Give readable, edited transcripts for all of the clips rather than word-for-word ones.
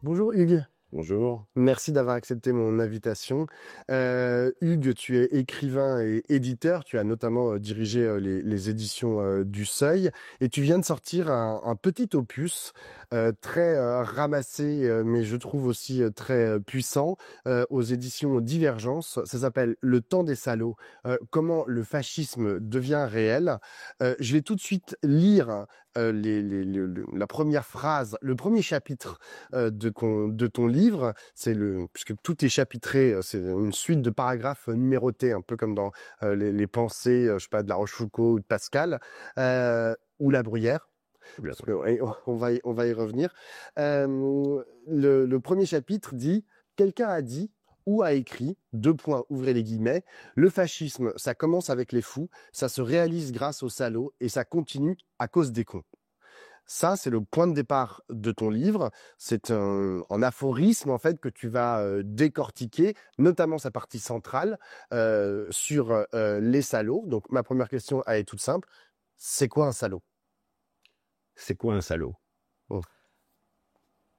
Bonjour Hugues, Bonjour. merci d'avoir accepté mon invitation. Hugues, tu es écrivain et éditeur, tu as notamment dirigé les éditions du Seuil et tu viens de sortir un petit opus très ramassé, mais je trouve aussi très puissant, aux éditions Divergence. Ça s'appelle Le temps des salauds, comment le fascisme devient réel. Je vais tout de suite lire la première phrase, le premier chapitre de ton livre. Puisque tout est chapitré, c'est une suite de paragraphes numérotés, un peu comme dans les pensées, je sais pas, de La Rochefoucauld ou de Pascal, ou La Bruyère. Parce que, ouais, on va y revenir. Le premier chapitre dit: quelqu'un a dit ou a écrit, deux points, ouvrez les guillemets, le fascisme, ça commence avec les fous, ça se réalise grâce aux salauds et ça continue à cause des cons. Ça, c'est le point de départ de ton livre. C'est un aphorisme, en fait, que tu vas décortiquer, notamment sa partie centrale, sur les salauds. Donc, ma première question, elle est toute simple. C'est quoi un salaud? C'est quoi un salaud? Oh.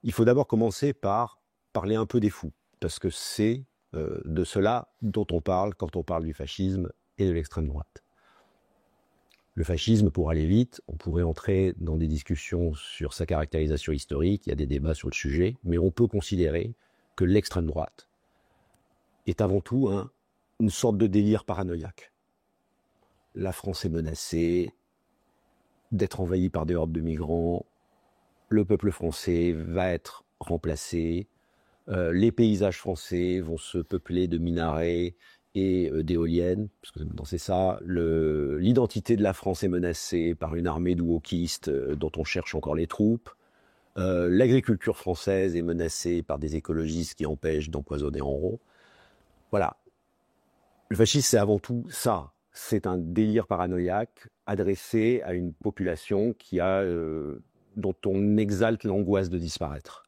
Il faut d'abord commencer par parler un peu des fous, parce que c'est de cela dont on parle quand on parle du fascisme et de l'extrême droite. Le fascisme, pour aller vite, on pourrait entrer dans des discussions sur sa caractérisation historique, il y a des débats sur le sujet, mais on peut considérer que l'extrême droite est avant tout une sorte de délire paranoïaque. La France est menacée d'être envahie par des hordes de migrants, le peuple français va être remplacé, les paysages français vont se peupler de minarets et d'éoliennes, parce que c'est ça, l'identité de la France est menacée par une armée de wokistes dont on cherche encore les troupes, l'agriculture française est menacée par des écologistes qui empêchent d'empoisonner en rond. Voilà. Le fascisme, c'est avant tout ça. C'est un délire paranoïaque adressé à une population dont on exalte l'angoisse de disparaître.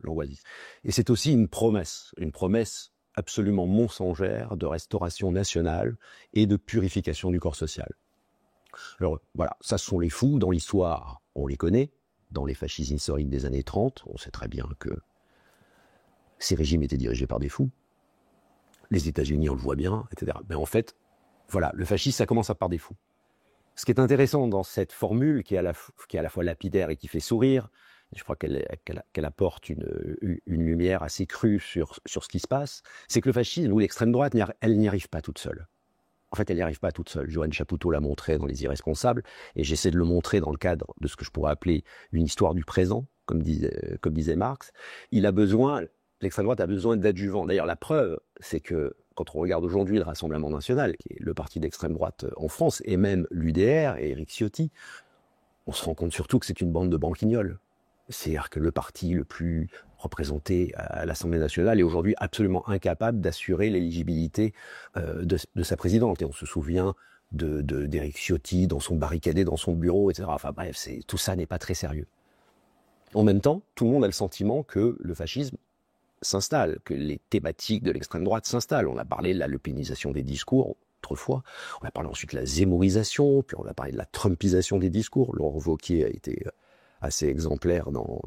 Et c'est aussi une promesse absolument mensongère de restauration nationale et de purification du corps social. Alors voilà, ça ce sont les fous. Dans l'histoire, on les connaît. Dans les fascismes historiques des années 30, on sait très bien que ces régimes étaient dirigés par des fous. Les États-Unis, on le voit bien, etc. Mais en fait, voilà, le fascisme, ça commence par des fous. Ce qui est intéressant dans cette formule, qui est à la fois lapidaire et qui fait sourire, je crois qu'elle apporte une lumière assez crue sur ce qui se passe, c'est que le fascisme ou l'extrême droite, elle n'y arrive pas toute seule. En fait, elle n'y arrive pas toute seule. Johan Chapoutot l'a montré dans Les Irresponsables, et j'essaie de le montrer dans le cadre de ce que je pourrais appeler une histoire du présent, comme disait Marx. L'extrême droite a besoin d'adjuvants. D'ailleurs, la preuve, c'est que quand on regarde aujourd'hui le Rassemblement national, qui est le parti d'extrême droite en France, et même l'UDR et Éric Ciotti, on se rend compte surtout que c'est une bande de branquignoles. C'est-à-dire que le parti le plus représenté à l'Assemblée nationale est aujourd'hui absolument incapable d'assurer l'éligibilité de sa présidente. Et on se souvient d'Éric Ciotti barricadé dans son bureau, etc. Enfin bref, tout ça n'est pas très sérieux. En même temps, tout le monde a le sentiment que le fascisme s'installe, que les thématiques de l'extrême droite s'installent. On a parlé de la lepénisation des discours autrefois, on a parlé ensuite de la zémorisation, puis on a parlé de la trumpisation des discours. Laurent Wauquiez a été assez exemplaire dans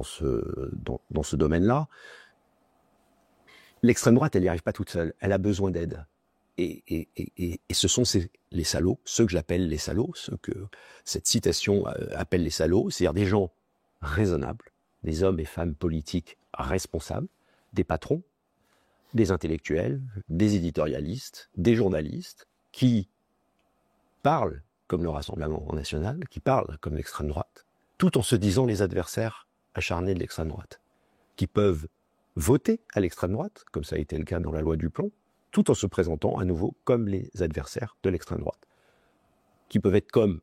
ce domaine-là. L'extrême droite, elle n'y arrive pas toute seule, elle a besoin d'aide. Et ce sont les salauds, ceux que j'appelle les salauds, ceux que cette citation appelle les salauds, c'est-à-dire des gens raisonnables, des hommes et femmes politiques responsables, des patrons, des intellectuels, des éditorialistes, des journalistes, qui parlent comme le Rassemblement national, qui parlent comme l'extrême droite, tout en se disant les adversaires acharnés de l'extrême droite, qui peuvent voter à l'extrême droite, comme ça a été le cas dans la loi Duplon, tout en se présentant à nouveau comme les adversaires de l'extrême droite, qui peuvent être comme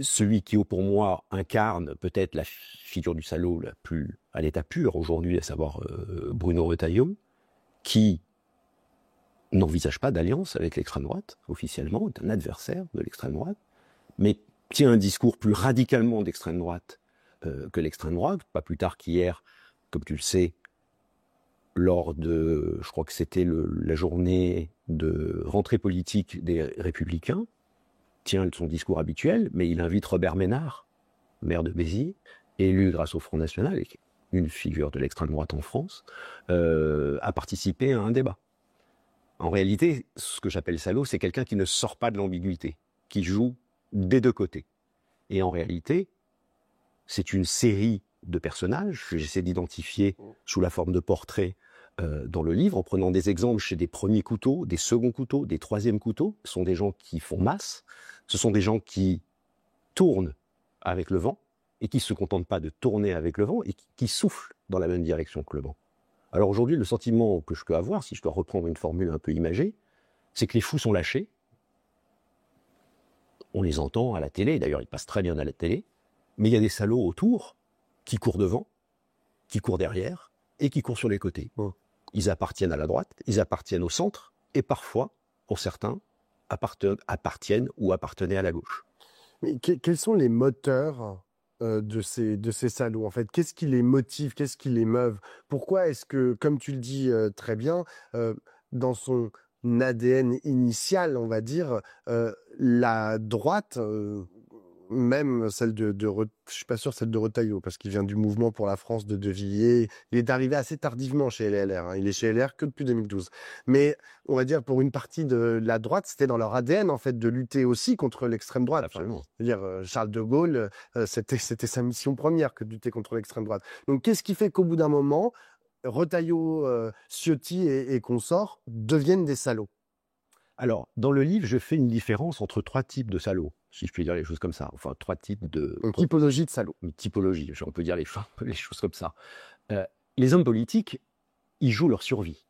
celui qui, pour moi, incarne peut-être la figure du salaud la plus à l'état pur aujourd'hui, à savoir Bruno Retailleau, qui n'envisage pas d'alliance avec l'extrême droite, officiellement, est un adversaire de l'extrême droite, mais tient un discours plus radicalement d'extrême droite que l'extrême droite, pas plus tard qu'hier, comme tu le sais, lors de, je crois que c'était la journée de rentrée politique des Républicains, tient son discours habituel, mais il invite Robert Ménard maire de Béziers, élu grâce au Front National, et une figure de l'extrême droite en France, a participé à un débat. En réalité, ce que j'appelle salaud, c'est quelqu'un qui ne sort pas de l'ambiguïté, qui joue des deux côtés. Et en réalité, c'est une série de personnages que j'essaie d'identifier sous la forme de portraits dans le livre, en prenant des exemples chez des premiers couteaux, des seconds couteaux, des troisièmes couteaux. Ce sont des gens qui font masse, ce sont des gens qui tournent avec le vent, et qui ne se contentent pas de tourner avec le vent, et qui soufflent dans la même direction que le vent. Alors aujourd'hui, le sentiment que je peux avoir, si je dois reprendre une formule un peu imagée, c'est que les fous sont lâchés. On les entend à la télé, d'ailleurs ils passent très bien à la télé, mais il y a des salauds autour qui courent devant, qui courent derrière, et qui courent sur les côtés. Ils appartiennent à la droite, ils appartiennent au centre, et parfois, pour certains, appartiennent ou appartenaient à la gauche. Mais quels sont les moteurs de ces salauds, en fait? Qu'est-ce qui les motive? Qu'est-ce qui les meut? Pourquoi est-ce que, comme tu le dis très bien, dans son ADN initial, on va dire, la droite, même celle je suis pas sûr celle de Retailleau, parce qu'il vient du mouvement pour la France de Villiers. Il est arrivé assez tardivement chez les LR, hein. Il est chez LR que depuis 2012. Mais on va dire pour une partie de la droite, c'était dans leur ADN en fait de lutter aussi contre l'extrême droite. Absolument. C'est-à-dire Charles de Gaulle, c'était sa mission première que de lutter contre l'extrême droite. Donc qu'est-ce qui fait qu'au bout d'un moment, Retailleau, Ciotti et consorts deviennent des salauds? Alors, dans le livre, je fais une différence entre trois types de salauds, si je puis dire les choses comme ça. Enfin, trois types de... Une typologie de salauds. Une typologie, on peut dire les choses comme ça. Les hommes politiques, ils jouent leur survie.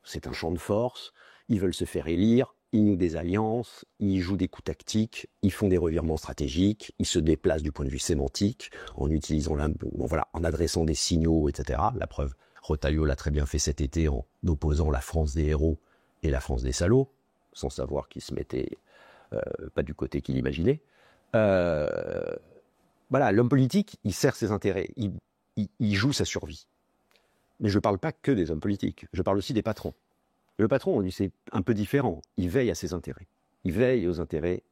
C'est un champ de force, ils veulent se faire élire, ils nouent des alliances, ils jouent des coups tactiques, ils font des revirements stratégiques, ils se déplacent du point de vue sémantique, en utilisant en adressant des signaux, etc. La preuve, Retailleau l'a très bien fait cet été en opposant la France des héros et la France des salauds, sans savoir qu'il se mettait pas du côté qu'il imaginait. Voilà, l'homme politique, il sert ses intérêts, il joue sa survie. Mais je ne parle pas que des hommes politiques, je parle aussi des patrons. Le patron, lui, c'est un peu différent. Il veille à ses intérêts. Il veille aux intérêts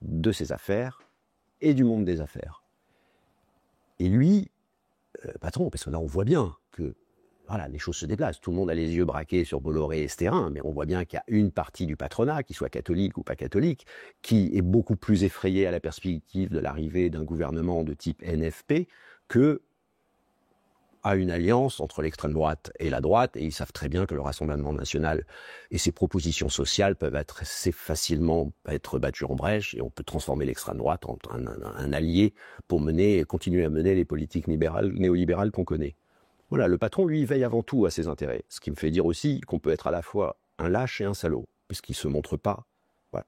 de ses affaires et du monde des affaires. Et lui, patron, parce que là, on voit bien que voilà, les choses se déplacent. Tout le monde a les yeux braqués sur Bolloré et Stérin, mais on voit bien qu'il y a une partie du patronat, qu'il soit catholique ou pas catholique, qui est beaucoup plus effrayée à la perspective de l'arrivée d'un gouvernement de type NFP que à une alliance entre l'extrême droite et la droite, et ils savent très bien que le Rassemblement national et ses propositions sociales peuvent être assez facilement être battues en brèche, et on peut transformer l'extrême droite en un allié pour continuer à mener les politiques néolibérales qu'on connaît. Voilà, le patron, lui, veille avant tout à ses intérêts. Ce qui me fait dire aussi qu'on peut être à la fois un lâche et un salaud, puisqu'il ne se montre pas. Voilà.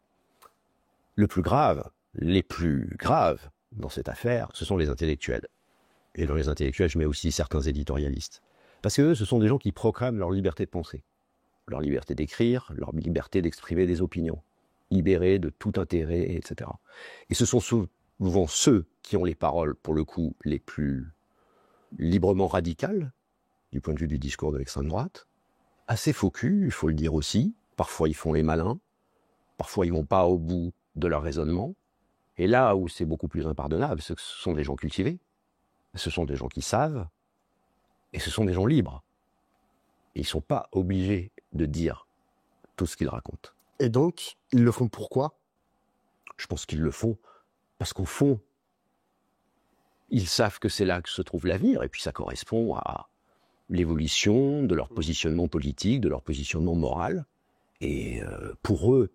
Les plus graves dans cette affaire, ce sont les intellectuels. Et dans les intellectuels, je mets aussi certains éditorialistes. Parce que ce sont des gens qui proclament leur liberté de penser, leur liberté d'écrire, leur liberté d'exprimer des opinions, libérés de tout intérêt, etc. Et ce sont souvent ceux qui ont les paroles, pour le coup, les plus librement radicales, du point de vue du discours de l'extrême droite, assez faux cul, il faut le dire aussi. Parfois, ils font les malins, parfois, ils ne vont pas au bout de leur raisonnement. Et là où c'est beaucoup plus impardonnable, ce sont des gens cultivés, ce sont des gens qui savent, et ce sont des gens libres. Et ils ne sont pas obligés de dire tout ce qu'ils racontent. Et donc, ils le font pourquoi? Je pense qu'ils le font parce qu'au fond, ils savent que c'est là que se trouve l'avenir, et puis ça correspond à l'évolution de leur positionnement politique, de leur positionnement moral. Et pour eux,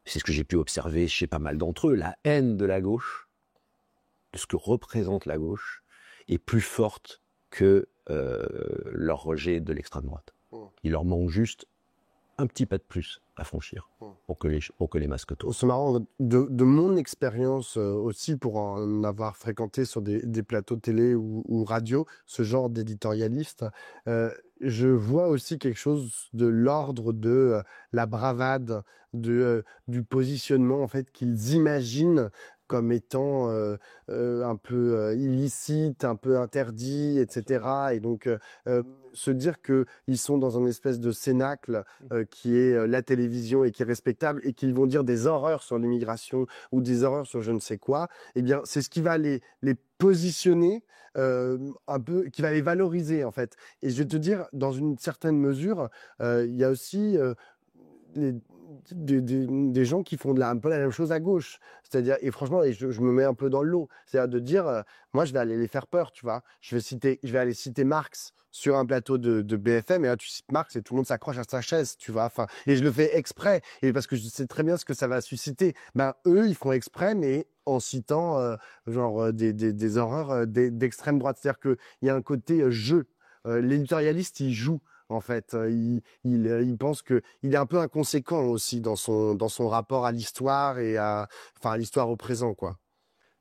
c'est ce que j'ai pu observer chez pas mal d'entre eux, la haine de la gauche, de ce que représente la gauche, est plus forte que leur rejet de l'extrême droite. Il leur manque juste un petit pas de plus à franchir pour que les masques tombent. C'est marrant, de mon expérience aussi, pour en avoir fréquenté sur des plateaux télé ou radio, ce genre d'éditorialiste, je vois aussi quelque chose de l'ordre de la bravade, du positionnement en fait qu'ils imaginent comme étant un peu illicite, un peu interdit, etc. Et donc se dire qu'ils sont dans une espèce de cénacle qui est la télévision et qui est respectable et qu'ils vont dire des horreurs sur l'immigration ou des horreurs sur je ne sais quoi, eh bien c'est ce qui va les positionner un peu, qui va les valoriser en fait. Et je vais te dire, dans une certaine mesure, il y a aussi les- des gens qui font un peu la même chose à gauche. C'est-à-dire, et franchement, et je me mets un peu dans le lot. C'est-à-dire de dire, moi, je vais aller les faire peur, tu vois. Je vais aller citer Marx sur un plateau de BFM, et là, tu cites Marx et tout le monde s'accroche à sa chaise, tu vois. Enfin, et je le fais exprès, et parce que je sais très bien ce que ça va susciter. Ben, eux, ils font exprès, mais en citant, des horreurs d'extrême droite. C'est-à-dire qu'il y a un côté jeu. L'éditorialiste, il joue en fait. Il pense que il est un peu inconséquent aussi dans son rapport à l'histoire et à l'histoire au présent, quoi.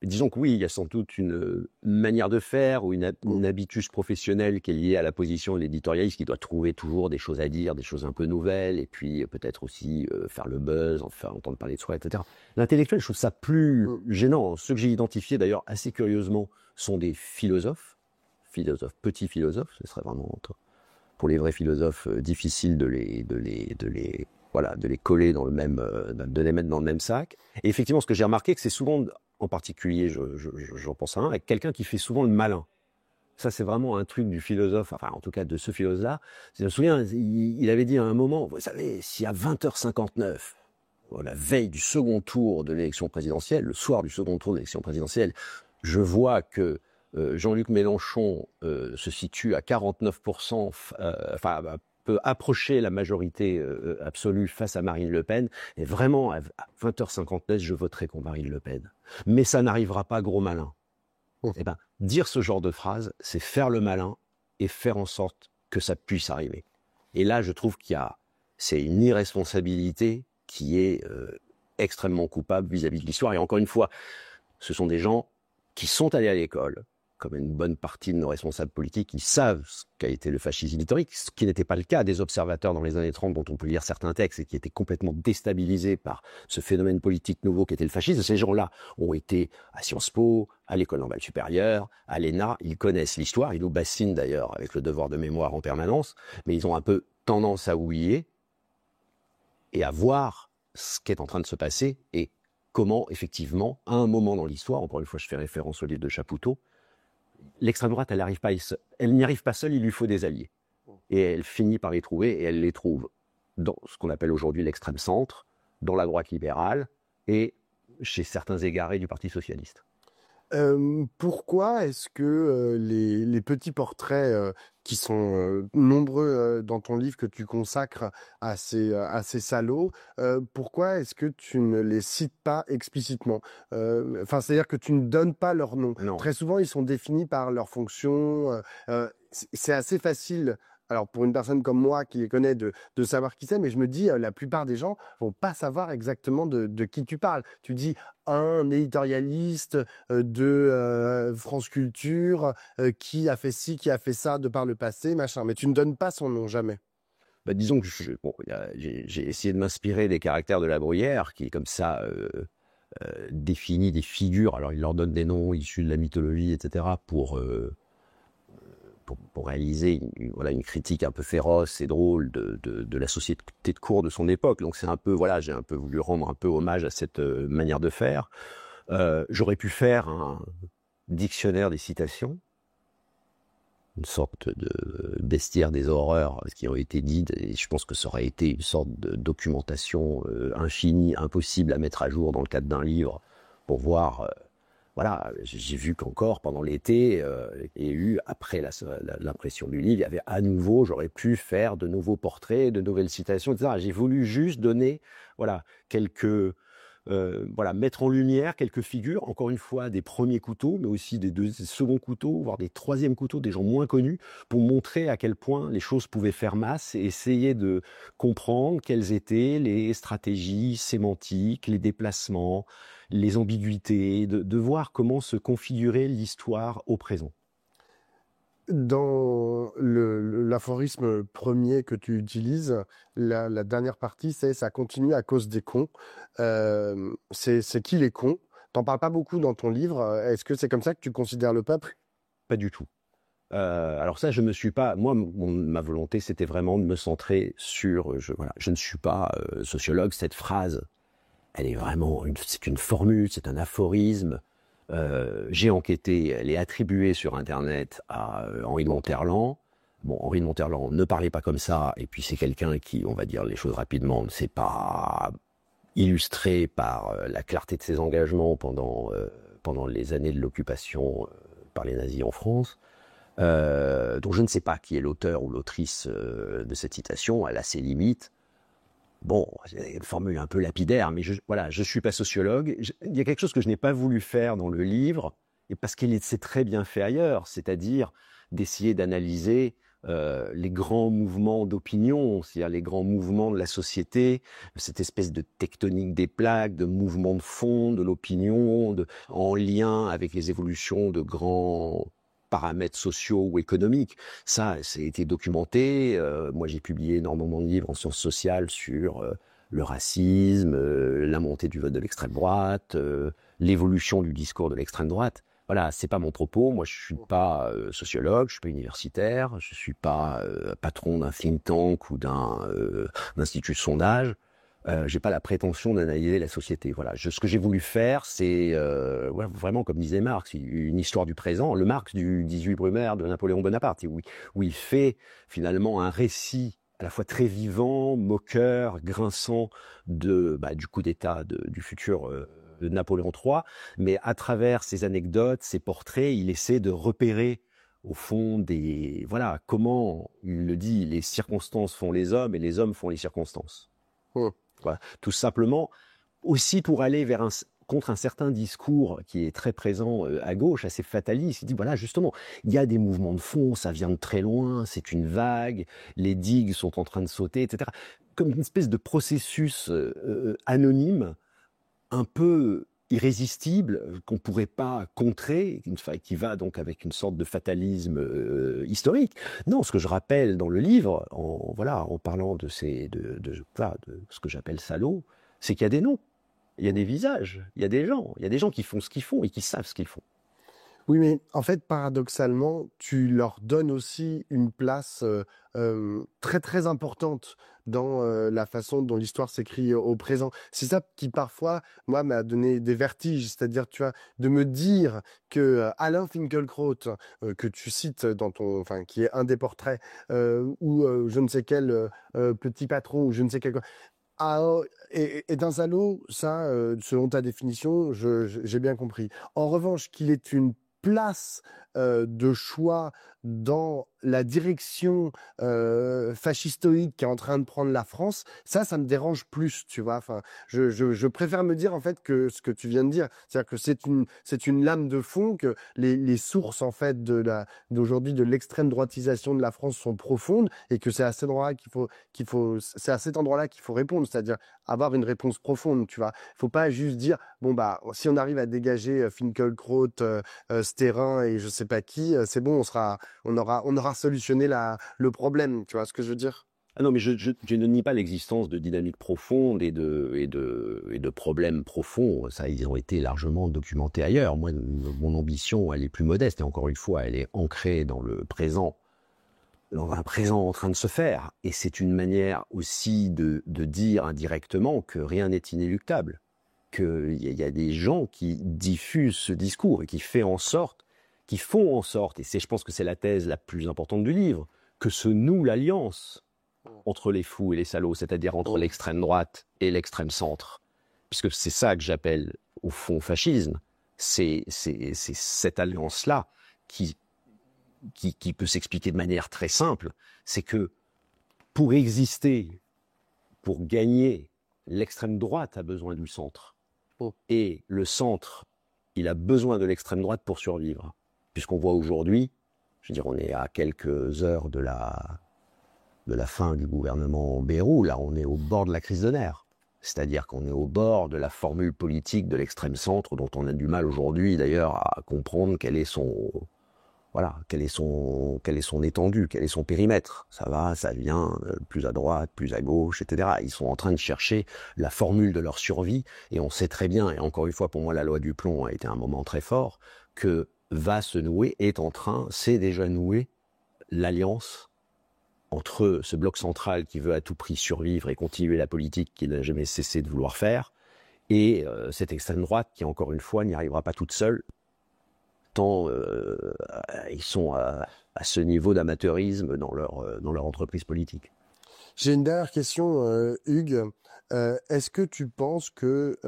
Disons que oui, il y a sans doute une manière de faire ou Mm. une habitus professionnelle qui est liée à la position de l'éditorialiste qui doit trouver toujours des choses à dire, des choses un peu nouvelles, et puis peut-être aussi faire le buzz, faire entendre parler de soi, etc. L'intellectuel, je trouve ça plus Mm. gênant. Ceux que j'ai identifiés d'ailleurs assez curieusement sont des philosophes, petits philosophes. Ce serait vraiment pour les vrais philosophes difficile de les coller dans le même, de les mettre dans le même sac. Et effectivement, ce que j'ai remarqué, que c'est souvent, en particulier, j'en pense à un, avec quelqu'un qui fait souvent le malin. Ça, c'est vraiment un truc du philosophe, enfin, en tout cas, de ce philosophe-là. Je me souviens, il avait dit à un moment, vous savez, si à 20h59, la veille du second tour de l'élection présidentielle, le soir du second tour de l'élection présidentielle, je vois que Jean-Luc Mélenchon se situe à 49%, enfin, peut approcher la majorité absolue face à Marine Le Pen. Et vraiment, à 20h59, je voterai contre Marine Le Pen. Mais ça n'arrivera pas, gros malin. Mm. Eh ben, dire ce genre de phrase, c'est faire le malin et faire en sorte que ça puisse arriver. Et là, je trouve c'est une irresponsabilité qui est extrêmement coupable vis-à-vis de l'histoire. Et encore une fois, ce sont des gens qui sont allés à l'école, comme une bonne partie de nos responsables politiques, qui savent ce qu'a été le fascisme historique, ce qui n'était pas le cas des observateurs dans les années 30, dont on peut lire certains textes, et qui étaient complètement déstabilisés par ce phénomène politique nouveau qu'était le fascisme. Ces gens-là ont été à Sciences Po, à l'École normale supérieure, à l'ENA, ils connaissent l'histoire, ils nous bassinent d'ailleurs avec le devoir de mémoire en permanence, mais ils ont un peu tendance à oublier et à voir ce qui est en train de se passer et comment, effectivement, à un moment dans l'histoire, encore une fois, je fais référence au livre de Chapoutot, l'extrême droite, elle n'y arrive pas seule, il lui faut des alliés. Et elle finit par les trouver, et elle les trouve dans ce qu'on appelle aujourd'hui l'extrême centre, dans la droite libérale, et chez certains égarés du Parti socialiste. Pourquoi est-ce que les petits portraits qui sont nombreux dans ton livre que tu consacres à ces salauds, pourquoi est-ce que tu ne les cites pas explicitement? Enfin, c'est-à-dire que tu ne donnes pas leur nom. Non. Très souvent, ils sont définis par leur fonction. C'est assez facile. Alors, pour une personne comme moi qui les connaît, de savoir qui c'est, mais je me dis, la plupart des gens vont pas savoir exactement de qui tu parles. Tu dis un éditorialiste de France Culture, qui a fait ci, qui a fait ça de par le passé, machin. Mais tu ne donnes pas son nom, jamais. Bah, disons que j'ai essayé de m'inspirer des caractères de La Bruyère, qui, comme ça, définit des figures. Alors, il leur donne des noms issus de la mythologie, etc., pour réaliser une critique un peu féroce et drôle de la société de cour de son époque. Donc c'est un peu, j'ai un peu voulu rendre un peu hommage à cette manière de faire. J'aurais pu faire un dictionnaire des citations, une sorte de bestiaire des horreurs qui ont été dites, et je pense que ça aurait été une sorte de documentation infinie, impossible à mettre à jour dans le cadre d'un livre, pour voir... j'ai vu qu'encore pendant l'été, il y a eu, après l'impression du livre, il y avait à nouveau, j'aurais pu faire de nouveaux portraits, de nouvelles citations, etc. J'ai voulu juste donner, mettre en lumière quelques figures, encore une fois, des premiers couteaux, mais aussi des seconds couteaux, voire des troisièmes couteaux, des gens moins connus, pour montrer à quel point les choses pouvaient faire masse et essayer de comprendre quelles étaient les stratégies sémantiques, les déplacements, les ambiguïtés, de voir comment se configurait l'histoire au présent. Dans l'aphorisme premier que tu utilises, la dernière partie, c'est ça continue à cause des cons. C'est qui les cons? T'en parles pas beaucoup dans ton livre. Est-ce que c'est comme ça que tu considères le peuple? Pas du tout. Alors ça, je me suis pas. Moi, ma volonté, c'était vraiment de me centrer sur. Voilà, je ne suis pas sociologue. Cette phrase, elle est vraiment. C'est une formule, c'est un aphorisme. J'ai enquêté. Elle est attribuée sur Internet à Henri de Monterland. Bon, Henri de Monterland ne parlait pas comme ça. Et puis c'est quelqu'un qui, on va dire les choses rapidement, ne s'est pas illustré par la clarté de ses engagements pendant les années de l'occupation par les nazis en France. Donc je ne sais pas qui est l'auteur ou l'autrice de cette citation, elle a ses limites. Bon, c'est une formule un peu lapidaire, mais voilà, je suis pas sociologue. Il y a quelque chose que je n'ai pas voulu faire dans le livre, et parce qu'il s'est très bien fait ailleurs, c'est-à-dire d'essayer d'analyser les grands mouvements d'opinion, c'est-à-dire les grands mouvements de la société, cette espèce de tectonique des plaques, de mouvements de fond, de l'opinion, en lien avec les évolutions de grands paramètres sociaux ou économiques. Ça a été documenté. Moi, j'ai publié énormément de livres en sciences sociales sur le racisme, la montée du vote de l'extrême droite, l'évolution du discours de l'extrême droite. Voilà, c'est pas mon propos. Moi, je suis pas sociologue, je suis pas universitaire, je suis pas patron d'un think tank ou d'un institut de sondage. J'ai pas la prétention d'analyser la société. Voilà, ce que j'ai voulu faire, c'est ouais, vraiment, comme disait Marx, une histoire du présent, le Marx du 18 Brumaire de Napoléon Bonaparte, où il fait finalement un récit à la fois très vivant, moqueur, grinçant du coup d'État du futur de Napoléon III, mais à travers ses anecdotes, ses portraits, il essaie de repérer au fond voilà, comment, il le dit, les circonstances font les hommes et les hommes font les circonstances. Voilà. Tout simplement, aussi pour aller contre un certain discours qui est très présent à gauche, assez fataliste. Il dit, voilà, justement, il y a des mouvements de fond, ça vient de très loin, c'est une vague, les digues sont en train de sauter, etc. Comme une espèce de processus anonyme, un peu irrésistible, qu'on ne pourrait pas contrer, qui va donc avec une sorte de fatalisme historique. Non, ce que je rappelle dans le livre, en parlant de ce que j'appelle salauds, c'est qu'il y a des noms, il y a des visages, il y a des gens qui font ce qu'ils font et qui savent ce qu'ils font. Oui, mais en fait, paradoxalement, tu leur donnes aussi une place très très importante dans la façon dont l'histoire s'écrit au présent. C'est ça qui parfois, moi, m'a donné des vertiges, c'est-à-dire, tu vois, de me dire que Alain Finkielkraut, que tu cites enfin, qui est un des portraits, ou je ne sais quel petit patron, ou je ne sais quel. Et d'un salaud, ça, selon ta définition, j'ai bien compris. En revanche, qu'il est une place de choix dans la direction fascistoïde qui est en train de prendre la France, ça me dérange plus, tu vois. Enfin, je préfère me dire en fait que ce que tu viens de dire, c'est-à-dire que c'est une lame de fond, que les sources en fait d'aujourd'hui de l'extrême droitisation de la France sont profondes et que c'est à cet endroit-là c'est à cet endroit-là qu'il faut répondre, c'est-à-dire avoir une réponse profonde, tu vois. Faut pas juste dire bon bah si on arrive à dégager Finkielkraut, Sterrin et je sais pas qui, c'est bon, on aura solutionné le problème, tu vois ce que je veux dire? Ah non, mais je ne nie pas l'existence de dynamiques profondes et de problèmes profonds. Ça, ils ont été largement documentés ailleurs. Moi, mon ambition, elle est plus modeste. Et encore une fois, elle est ancrée dans le présent, dans un présent en train de se faire. Et c'est une manière aussi de dire indirectement que rien n'est inéluctable. Qu'il y a des gens qui diffusent ce discours et qui font en sorte, et je pense que c'est la thèse la plus importante du livre, que se noue l'alliance entre les fous et les salauds, c'est-à-dire entre l'extrême droite et l'extrême centre. Puisque c'est ça que j'appelle, au fond, fascisme. C'est cette alliance-là qui peut s'expliquer de manière très simple. C'est que pour exister, pour gagner, l'extrême droite a besoin du centre. Et le centre, il a besoin de l'extrême droite pour survivre. Puisqu'on voit aujourd'hui, je veux dire, on est à quelques heures de la fin du gouvernement Bayrou, là on est au bord de la crise de nerfs. C'est-à-dire qu'on est au bord de la formule politique de l'extrême centre dont on a du mal aujourd'hui d'ailleurs à comprendre quel est voilà, quel est son étendue, quel est son périmètre. Ça va, ça vient, plus à droite, plus à gauche, etc. Ils sont en train de chercher la formule de leur survie, et on sait très bien, et encore une fois, pour moi, la loi du plomb a été un moment très fort, que va se nouer, c'est déjà noué, l'alliance entre ce bloc central qui veut à tout prix survivre et continuer la politique qu'il n'a jamais cessé de vouloir faire, et cette extrême droite qui, encore une fois, n'y arrivera pas toute seule, tant ils sont à ce niveau d'amateurisme dans leur entreprise politique. J'ai une dernière question, Hugues. Est-ce que tu penses que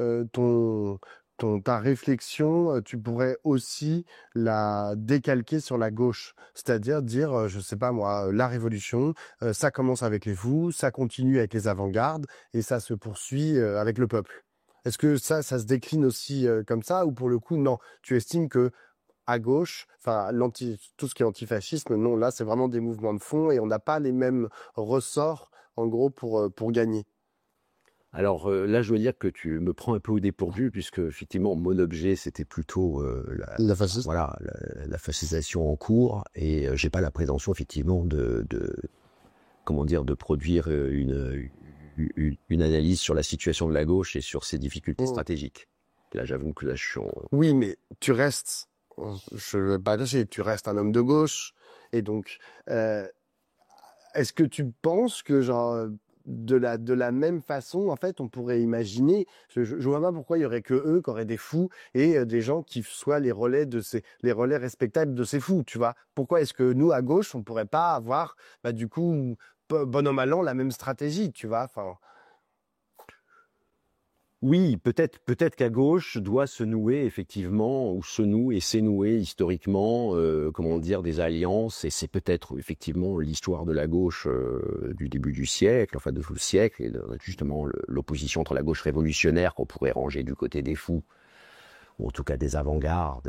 ta réflexion, tu pourrais aussi la décalquer sur la gauche? C'est-à-dire dire, je sais pas moi, la révolution, ça commence avec les fous, ça continue avec les avant-gardes et ça se poursuit avec le peuple. Est-ce que ça se décline aussi comme ça ou pour le coup, non, tu estimes que à gauche, enfin tout ce qui est antifascisme, non, là c'est vraiment des mouvements de fond et on n'a pas les mêmes ressorts en gros pour gagner. Alors là, je veux dire que tu me prends un peu au dépourvu, puisque effectivement, mon objet, c'était plutôt La fasciste. voilà, la fascisation en cours, et j'ai pas la prétention, effectivement, comment dire, de produire une analyse sur la situation de la gauche et sur ses difficultés Mm. stratégiques. Là, j'avoue que là, je suis Oui, mais tu restes, je ne vais pas lâcher, tu restes un homme de gauche et donc euh, est-ce que tu penses que genre de la même façon, en fait, on pourrait imaginer, je vois pas pourquoi il y aurait que eux qui auraient des fous et des gens qui soient les relais respectables de ces fous, tu vois. Pourquoi est-ce que nous, à gauche, on pourrait pas avoir, bah, du coup, bon an, mal an, la même stratégie, tu vois. Enfin, Oui, peut-être qu'à gauche doit se nouer effectivement, ou se noue et s'est noué historiquement, comment dire, des alliances, et c'est peut-être effectivement l'histoire de la gauche du début du siècle, enfin de tout le siècle, et justement l'opposition entre la gauche révolutionnaire qu'on pourrait ranger du côté des fous, ou en tout cas des avant-gardes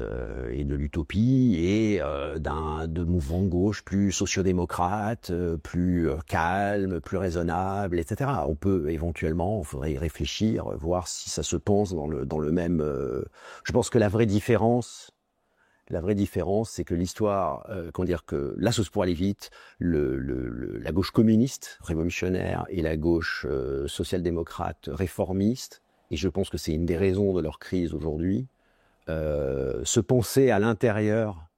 et de l'utopie, et de mouvements de gauche plus sociodémocrates, plus calmes, plus raisonnables, etc. On peut éventuellement, il faudrait y réfléchir, voir si ça se pense dans le même... Je pense que la vraie différence, c'est que l'histoire, comment dire, que là, pour aller vite, la gauche communiste révolutionnaire et la gauche social-démocrate réformiste, et je pense que c'est une des raisons de leur crise aujourd'hui, se pensaient à l'intérieur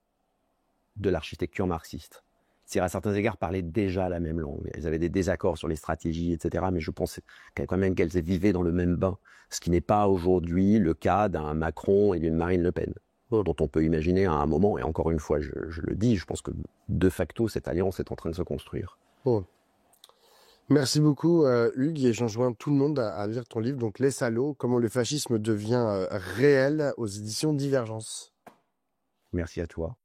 de l'architecture marxiste. C'est-à-dire, à certains égards, parlaient déjà la même langue. Elles avaient des désaccords sur les stratégies, etc. Mais je pense quand même qu'elles vivaient dans le même bain. Ce qui n'est pas aujourd'hui le cas d'un Macron et d'une Marine Le Pen, dont on peut imaginer à un moment, et encore une fois, je le dis, je pense que de facto, cette alliance est en train de se construire. bon. Merci beaucoup, Hugues, et j'enjoins tout le monde à lire ton livre, donc Les Salauds, comment le fascisme devient réel aux éditions Divergence. Merci à toi.